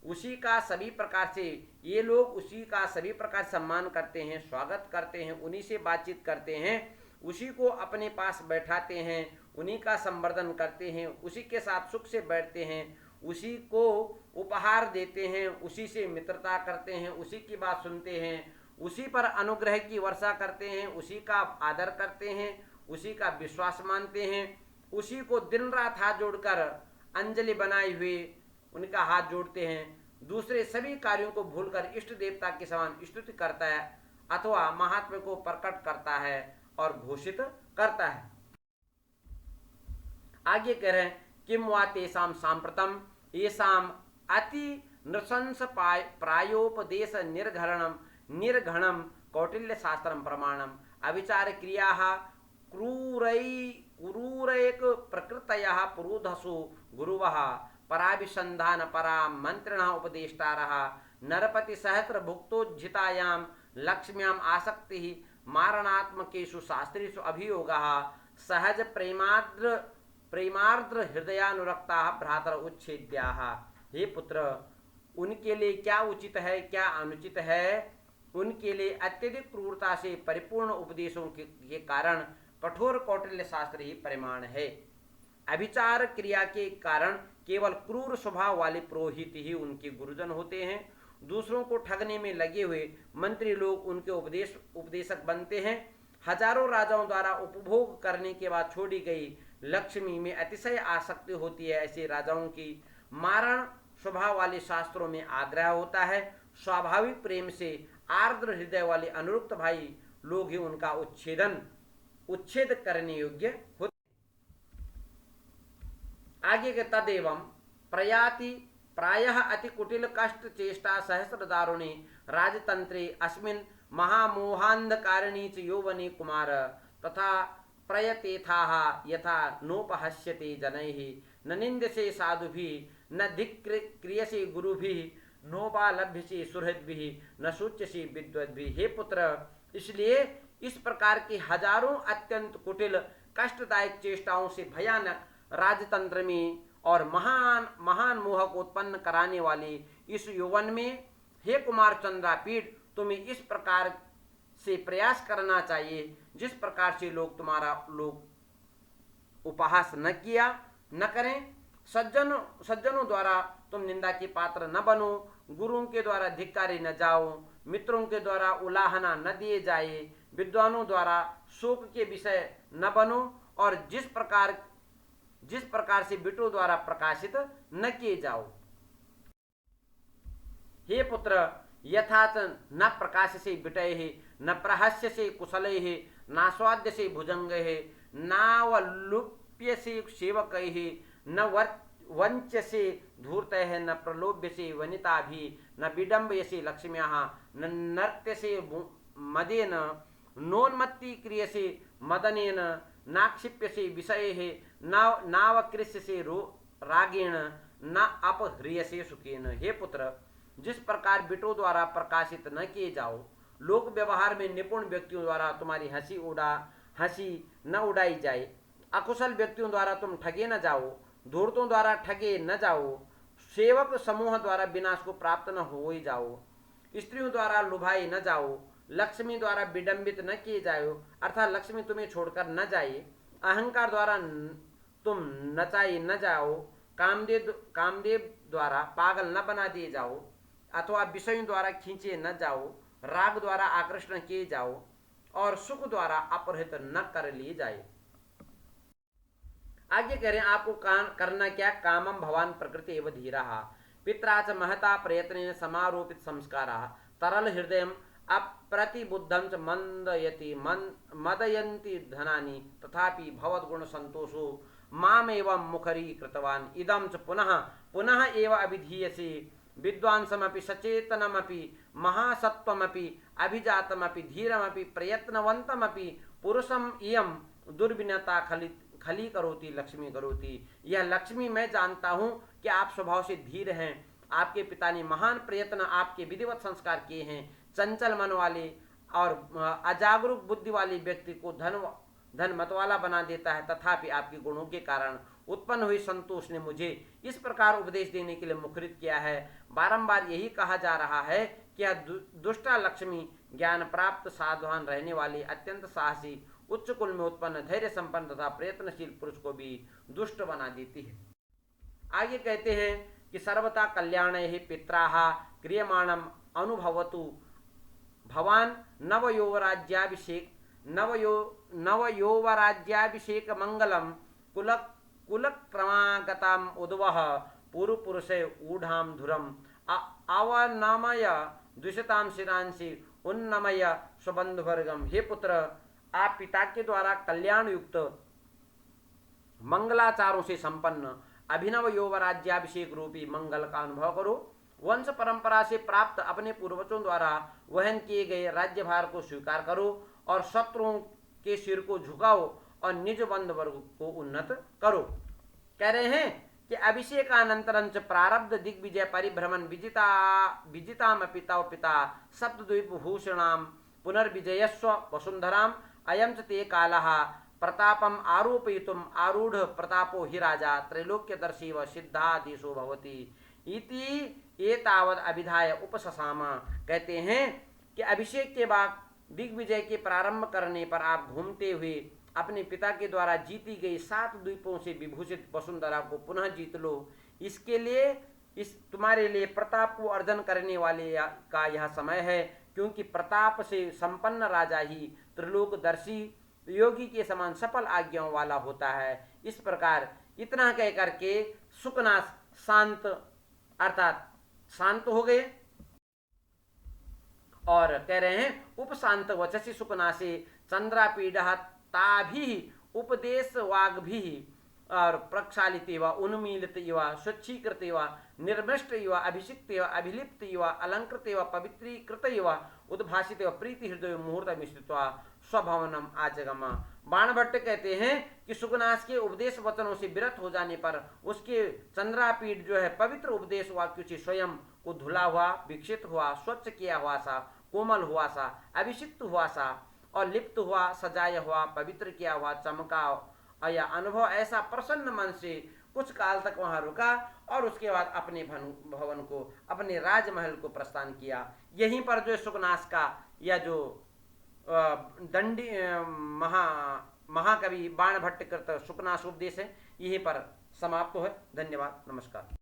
उसी का सभी प्रकार से ये लोग उसी का सभी प्रकार सम्मान करते हैं, स्वागत करते हैं, उन्हीं से बातचीत करते हैं, उसी को अपने पास बैठाते हैं, उन्हीं का संवर्धन करते हैं, उसी के साथ सुख से बैठते हैं, उसी को उपहार देते हैं, उसी से मित्रता करते हैं, उसी की बात सुनते हैं, उसी पर अनुग्रह की वर्षा करते हैं, उसी का आदर करते हैं, उसी का विश्वास मानते हैं, उसी को दिन रात हाथ जोड़कर अंजलि बनाए हुए उनका हाथ जोड़ते हैं, दूसरे सभी कार्यों को भूलकर इष्ट देवता के समान स्तुति करता है अथवा महात्म्य को प्रकट करता है और घोषित करता है। आगे कह रहे हैं किम वा तेषां सांप्रतम येषां अति नृशंस प्रायोपदेश निर्घणम कौटिल्य शास्त्रम प्रमाणम अविचार क्रियाः क्रूरैक प्रकृतयः पुरोधसो गुरुवः पराभिसंधान परा मंत्रिणः उपदेष्टारः नरपति सहस्र भुक्तोज्झितायां लक्ष्म्याम् आसक्तिः मारणात्मकेषु शास्त्रेषु अभियोगः सहज प्रेमार्द्र हृदयानुरक्ताः भ्रातर उच्छेद्याः। हे पुत्र, उनके लिए क्या उचित है क्या अनुचित है उनके लिए अत्यधिक क्रूरता से परिपूर्ण उपदेशों के कारण कठोर कौटिल्य शास्त्र ही परिमाण है। अभिचार क्रिया के कारण केवल क्रूर स्वभाव वाले पुरोहित ही उनके गुरुजन होते हैं। दूसरों को ठगने में लगे हुए मंत्री लोग उनके उपदेशक बनते हैं। हजारों राजाओं द्वारा उपभोग करने के बाद छोड़ी गई लक्ष्मी में अतिशय आसक्ति होती है। ऐसे राजाओं की मारण स्वभाव वाले शास्त्रों में आग्रह होता है। स्वाभाविक प्रेम से आर्द्र हृदय वाले अनुरुक्त भाई लोग ही उनका उच्छेद करने योग्य होते। आगे के तदेवं प्रयाति प्रायः अति कुटिल कष्ट चेष्टा सहस्र दारुणे राजतंत्रे अस्मिन् महामोहांधकारिणी च यौवने कुमार तथा प्रयतेथाः यथा नोपहस्यते जनैः न निंद्यसे साधुभिः न धिक्रियसे गुरुभिः नोपालभ्यसे सुहृद्भिः न सूच्यसे विद्वद्भिः। हे पुत्र, इसलिए इस प्रकार की हजारों अत्यंत कुटिल कष्टदायक चेष्टाओं से भयानक राजतंत्र में और महान महान मोह को उत्पन्न कराने वाले इस यौवन में, हे कुमार चंद्रापीठ, तुम्हें इस प्रकार से प्रयास करना चाहिए जिस प्रकार से लोग उपहास न करें। सज्जनों द्वारा तुम निंदा के पात्र न बनो, गुरुओं के द्वारा धिक्कारे न जाओ, मित्रों के द्वारा उलाहना न दिए जाए, विद्वानों द्वारा शोक के विषय न बनो और जिस प्रकार से बिटों द्वारा प्रकाशित न किए जाओ। हे पुत्र, यथाच न प्रकाश्यसे विटयः न प्रहस्यसे कुशलैः नास्वाद्यसे भुजंगैः नावलुप्यसे सेवकैः न वंच्यसे धूर्तैः न प्रलोभ्यसे वनिताभिः न विडम्बयसे लक्ष्म्याः न नर्त्यसे मदेन नोन्मत्ति क्रियसे मदनेन नाक्षिप्यसे विषयैः नावकृष्यसे रागेण न अपह्रियसे सुखेन। हे पुत्र, जिस प्रकार बिटों द्वारा प्रकाशित न किए जाओ, लोक व्यवहार में निपुण व्यक्तियों द्वारा तुम्हारी हंसी न उड़ाई जाए, अकुशल व्यक्तियों द्वारा तुम ठगे न जाओ, धूर्तों द्वारा ठगे न जाओ, सेवक समूह द्वारा विनाश को प्राप्त न हो ही जाओ, स्त्रियों द्वारा लुभाई न जाओ, लक्ष्मी द्वारा विडंबित न किए जाओ अर्थात लक्ष्मी तुम्हें छोड़कर न जाए, अहंकार द्वारा तुम नचाई न जाओ, कामदेव द्वारा पागल न बना दिए जाओ अथवा विषयों द्वारा खींचे न जाओ, राग द्वारा आकृष्ट किए जाओ और सुख द्वारा अपहृत न कर लिए जाए। आगे कह रहे हैं आपको करना क्या? कामम भवान प्रकृति एवं धीरा पित्रा च महता प्रयत्न समारोपित संस्कारा तरल हृदय अप्रतिबुद्धं च मदयन्ति धनानि तथापि भवद्गुण संतोषो माम एवं मुखरी कृतवान इदं च पुनः पुनः एव अभिधीयसे विद्वांसमपि सचेतनमपि महासत्वमपि अभिजातमपि धीरमपि प्रयत्नवन्तमपि पुरुषम इयं दुर्विनता खली करोति लक्ष्मी करोति। यह लक्ष्मी मैं जानता हूँ कि आप स्वभाव से धीर हैं, आपके पिता ने महान प्रयत्न आपके विधिवत संस्कार किए हैं। चंचल मन वाले और अजागरूक बुद्धि वाले व्यक्ति को धन मतवाला बना देता है, तथापि आपके गुणों के कारण उत्पन्न हुई संतोष ने मुझे इस प्रकार उपदेश देने के लिए मुखरित किया है। बारंबार यही कहा जा रहा है कि यह दुष्टा लक्ष्मी ज्ञान प्राप्त साधवान रहने वाली अत्यंत साहसी उच्च कुल में उत्पन्न धैर्य संपन्न तथा प्रयत्नशील पुरुष को भी दुष्ट बना देती है। आगे कहते हैं कि सर्वथा कल्याण ही पित्राः क्रियमाणम अनुभवतु भवान नवयौवराज्याभिषेक मंगलम कुलक्रमागताम उद्वह पूर्वपुरुषे ऊढ़ाम धुरम अवनमय द्विषताम शिरांसि उन्नमय स्वबंधुवर्गम। हे पुत्र, आप पिता के द्वारा कल्याण युक्त मंगलाचारों से संपन्न अभिनव यौवराज्याभिषेक रूपी मंगल का अनुभव करो। वंश परंपरा से प्राप्त अपने पूर्वजों द्वारा वहन किए गए राज्यभार को स्वीकार करो और शत्रुओं के सिर को झुकाओ और निज बंध वर्ग को उन्नत करो। कह रहे हैं कि अभिषेकानंतरं च प्रारब्ध दिग्विजय परिभ्रमण विजितामपि तव पिता सप्तद्वीप भूषणाम पुनर्विजयस्व वसुंधराम अयं च ते कालः प्रतापम आरोपयितुम आरूढ़ प्रतापो हि राजा त्रैलोक्यदर्शीव सिद्धाधीशो भवति इति एतावद अभिधाय उपससाम। कहते हैं कि अभिषेक के बाद दिग्विजय के प्रारंभ करने पर आप घूमते हुए अपने पिता के द्वारा जीती गई 7 द्वीपों से विभूषित वसुंधरा को पुनः जीत लो। इसके लिए इस तुम्हारे लिए प्रताप को अर्जन करने वाले का यह समय है, क्योंकि प्रताप से संपन्न राजा ही त्रिलोकदर्शी योगी के समान सफल आज्ञाओं वाला होता है। इस प्रकार इतना कह करके सुकनास शांत अर्थात शांत हो गए और कह रहे हैं उपशांत वचसी सुकनासे चंद्रापीडा ताभि उपदेश वाग भी और प्रक्षालित व उन्मीलित व स्वच्छीकृत व निर्मृष्ट व अभिषिक्त व अभिलिप्त व अलंकृत व पवित्रीकृत व उद्भाषित व प्रीति हृदय मुहूर्त मिश्रित स्वभवनम आचगम। बाणभट्ट कहते हैं कि सुकनास के उपदेश वचनों से विरत हो जाने पर उसके चंद्रापीठ जो है पवित्र उपदेश वाक्यों से स्वयं को धुला हुआ, विकसित हुआ, स्वच्छ किया हुआ सा, कोमल हुआ सा, अभिषिक्त हुआ सा और लिप्त हुआ, सजाया हुआ, पवित्र किया हुआ, चमका या अनुभव ऐसा प्रसन्न मन से कुछ काल तक वहां रुका और उसके बाद अपने भवन को, अपने राजमहल को प्रस्थान किया। यहीं पर जो सुकनास का या जो दंडी महाकवि बाणभट्ट कृत सुकनास उपदेश है यहीं पर समाप्त है। धन्यवाद, नमस्कार।